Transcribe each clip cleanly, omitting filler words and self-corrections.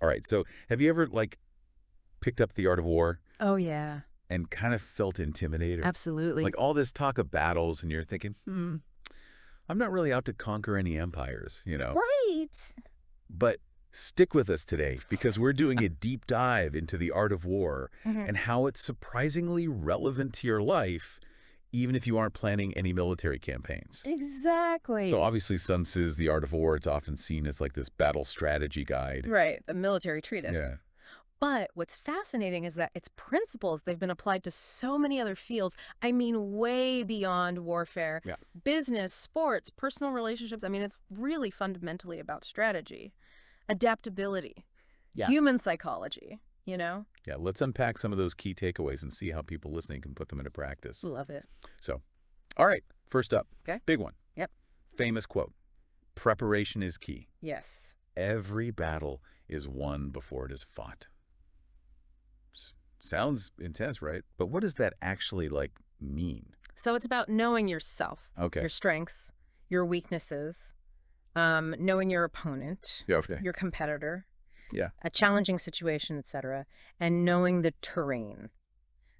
All right. So have you ever like picked up The Art of War Oh, yeah. and kind of felt intimidated? Absolutely. Like all this talk of battles and you're thinking, I'm not really out to conquer any empires. Right. But stick with us today because we're doing a deep dive into the art of war Hmm. and how it's surprisingly relevant to your life, even if you aren't planning any military campaigns. So Exactly. obviously Sun Tzu's The Art of War, it's often seen as like this battle strategy guide. Right. A military treatise. Yeah. But what's fascinating is that its principles, they've been applied to so many other fields. I mean, way beyond warfare, Yeah. business, sports, personal relationships. I mean, it's really fundamentally about strategy, adaptability, Yeah. human psychology, you know? Yeah. Let's unpack some of those key takeaways and see how people listening can put them into practice. Love it. So, all right. First up, Okay. big one. Yep. Famous quote. Preparation is key. Yes. Every battle is won before it is fought. Sounds intense, right? But what does that actually like mean? So it's about knowing yourself, Okay. your strengths, your weaknesses, knowing your opponent, Yeah. Okay. your competitor, Yeah. a challenging situation, etc., and knowing the terrain,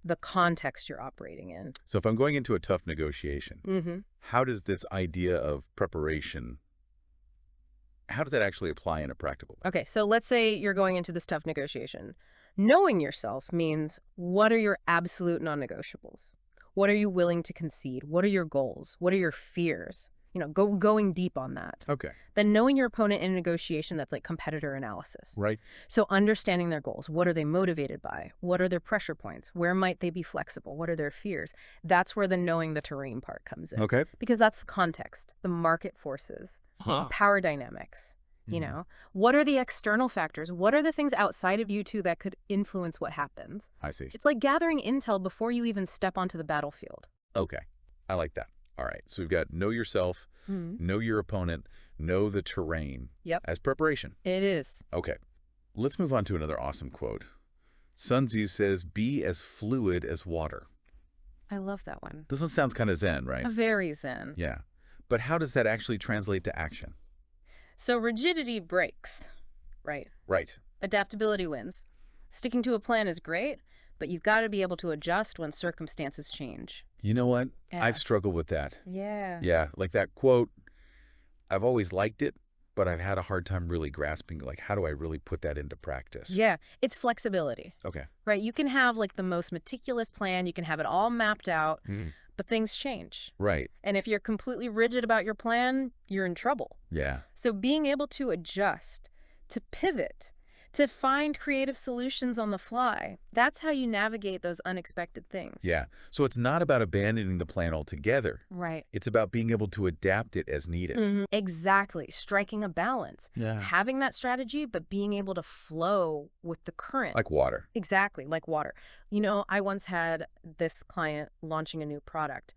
the context you're operating in. So if I'm going into a tough negotiation, Mm-hmm. how does this idea of preparation, how does that actually apply in a practical way? Okay, so let's say you're going into this tough negotiation. Knowing yourself means what are your absolute non-negotiables? What are you willing to concede? What are your goals? What are your fears? Going deep on that. Okay. Then knowing your opponent in a negotiation, that's like competitor analysis. Right. So understanding their goals. What are they motivated by? What are their pressure points? Where might they be flexible? What are their fears? That's where the knowing the terrain part comes in. Okay. Because that's the context, the market forces, power dynamics. What are the external factors? What are the things outside of you two that could influence what happens? I see. It's like gathering intel before you even step onto the battlefield. Okay. I like that. All right. So we've got know yourself, know your opponent, know the terrain Yep. as preparation. It is. Okay. Let's move on to another awesome quote. Sun Tzu says, be as fluid as water. I love that one. This one sounds kind of zen, right? Very zen. Yeah. But how does that actually translate to action? So rigidity breaks, right? Right. Adaptability wins. Sticking to a plan is great, but you've got to be able to adjust when circumstances change. You know what? Yeah. I've struggled with that. Yeah. Yeah, like that quote, I've always liked it, but I've had a hard time really grasping, like, how do I really put that into practice? Yeah, it's flexibility, Okay. right? You can have like the most meticulous plan, you can have it all mapped out, Mm. but things change. Right. And if you're completely rigid about your plan, you're in trouble. Yeah. So being able to adjust, to pivot, to find creative solutions on the fly, that's how you navigate those unexpected things. Yeah. So it's not about abandoning the plan altogether. Right. It's about being able to adapt it as needed. Exactly. Striking a balance. Yeah. Having that strategy, but being able to flow with the current. Like water. Exactly, like water. I once had this client launching a new product.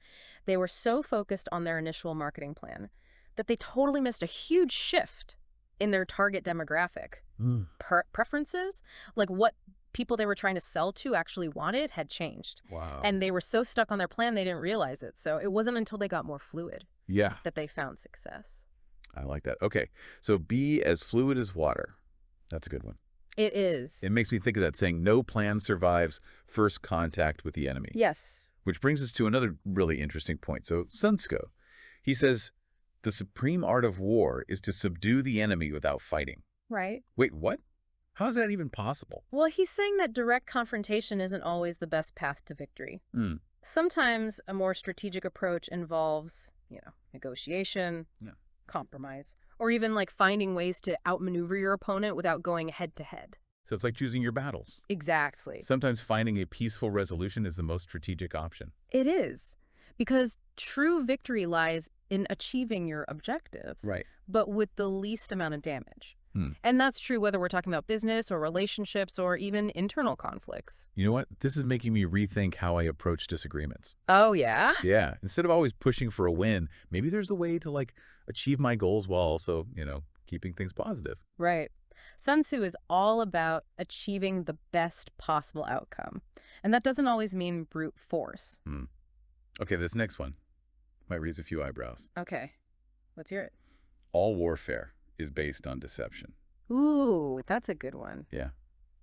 They were so focused on their initial marketing plan that they totally missed a huge shift in their target demographic. Preferences, like what people they were trying to sell to actually wanted, had changed. Wow. And they were so stuck on their plan, they didn't realize it. So it wasn't until they got more fluid Yeah. that they found success. I like that. Okay. So be as fluid as water. That's a good one. It is. It makes me think of that saying, no plan survives first contact with the enemy. Yes. Which brings us to another really interesting point. So Sun Tzu, he says, the supreme art of war is to subdue the enemy without fighting. Right. Wait, what? How is that even possible? Well, he's saying that direct confrontation isn't always the best path to victory. Sometimes a more strategic approach involves, negotiation, compromise, or even like finding ways to outmaneuver your opponent without going head to head. So it's like choosing your battles. Exactly. Sometimes finding a peaceful resolution is the most strategic option. It is. Because true victory lies in achieving your objectives, Right. but with the least amount of damage. And that's true whether we're talking about business or relationships or even internal conflicts. You know what? This is making me rethink how I approach disagreements. Oh, yeah? Yeah. Instead of always pushing for a win, maybe there's a way to like achieve my goals while also, keeping things positive. Right. Sun Tzu is all about achieving the best possible outcome. And that doesn't always mean brute force. Okay, this next one might raise a few eyebrows. Okay. Let's hear it. All warfare is based on deception. Ooh, that's a good one. Yeah.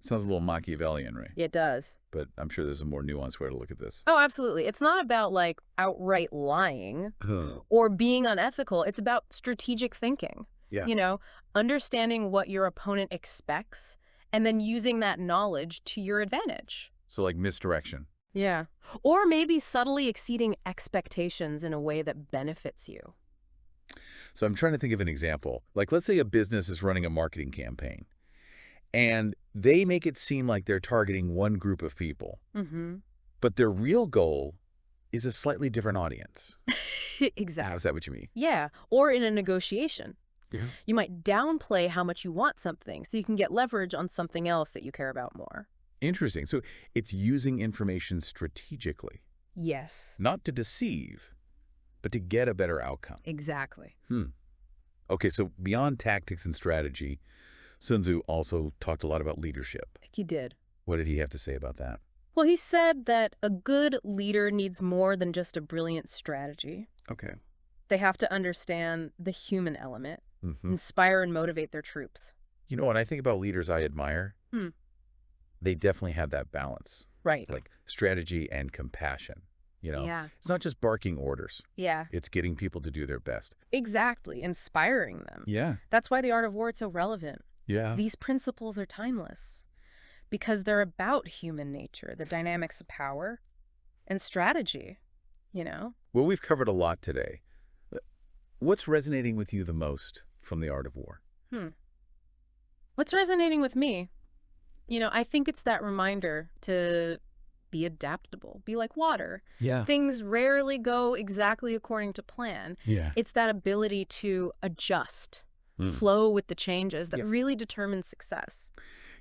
Sounds a little Machiavellian, right? It does. But I'm sure there's a more nuanced way to look at this. Oh, absolutely. It's not about like outright lying Huh. or being unethical. It's about strategic thinking. Yeah. You know, understanding what your opponent expects and then using that knowledge to your advantage. So like misdirection. Yeah. Or maybe subtly exceeding expectations in a way that benefits you. So I'm trying to think of an example. Like, let's say a business is running a marketing campaign, and they make it seem like they're targeting one group of people, Mm-hmm. but their real goal is a slightly different audience. Exactly. Is that what you mean? Yeah. Or in a negotiation. Yeah. You might downplay how much you want something so you can get leverage on something else that you care about more. Interesting. So it's using information strategically, Yes. not to deceive, but to get a better outcome. Exactly. Okay, so beyond tactics and strategy, Sun Tzu also talked a lot about leadership. He did. What did he have to say about that? Well, he said that a good leader needs more than just a brilliant strategy. Okay. They have to understand the human element, Hmm. inspire and motivate their troops. You know, when I think about leaders I admire, Hmm. they definitely have that balance, Right. like strategy and compassion. You know, Yeah. it's not just barking orders. Yeah. It's getting people to do their best. Exactly. Inspiring them. Yeah. That's why the art of war is so relevant. Yeah. These principles are timeless because they're about human nature, the dynamics of power and strategy, you know? Well, we've covered a lot today. What's resonating with you the most from the art of war? What's resonating with me? You know, I think it's that reminder to be adaptable, be like water. Yeah. Things rarely go exactly according to plan. Yeah. It's that ability to adjust, Mm. flow with the changes that Yeah. really determines success.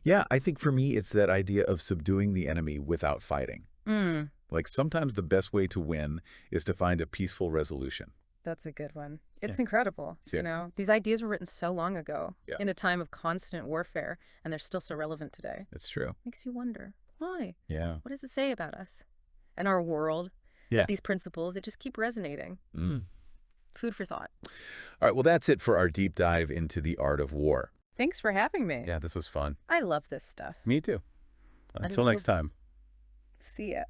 Yeah, I think for me, it's that idea of subduing the enemy without fighting. Mm, Like sometimes the best way to win is to find a peaceful resolution. that's a good one. It's Yeah. incredible. Yeah. You know, these ideas were written so long ago Yeah. in a time of constant warfare, and they're still so relevant today. It's true. Makes you wonder, why? Yeah. What does it say about us and our world? Yeah. These principles, they just keep resonating. Mm. Food for thought. All right, well, that's it for our deep dive into the art of war. Thanks for having me. Yeah, this was fun. I love this stuff. Me too. Let Until it go. next time. See ya.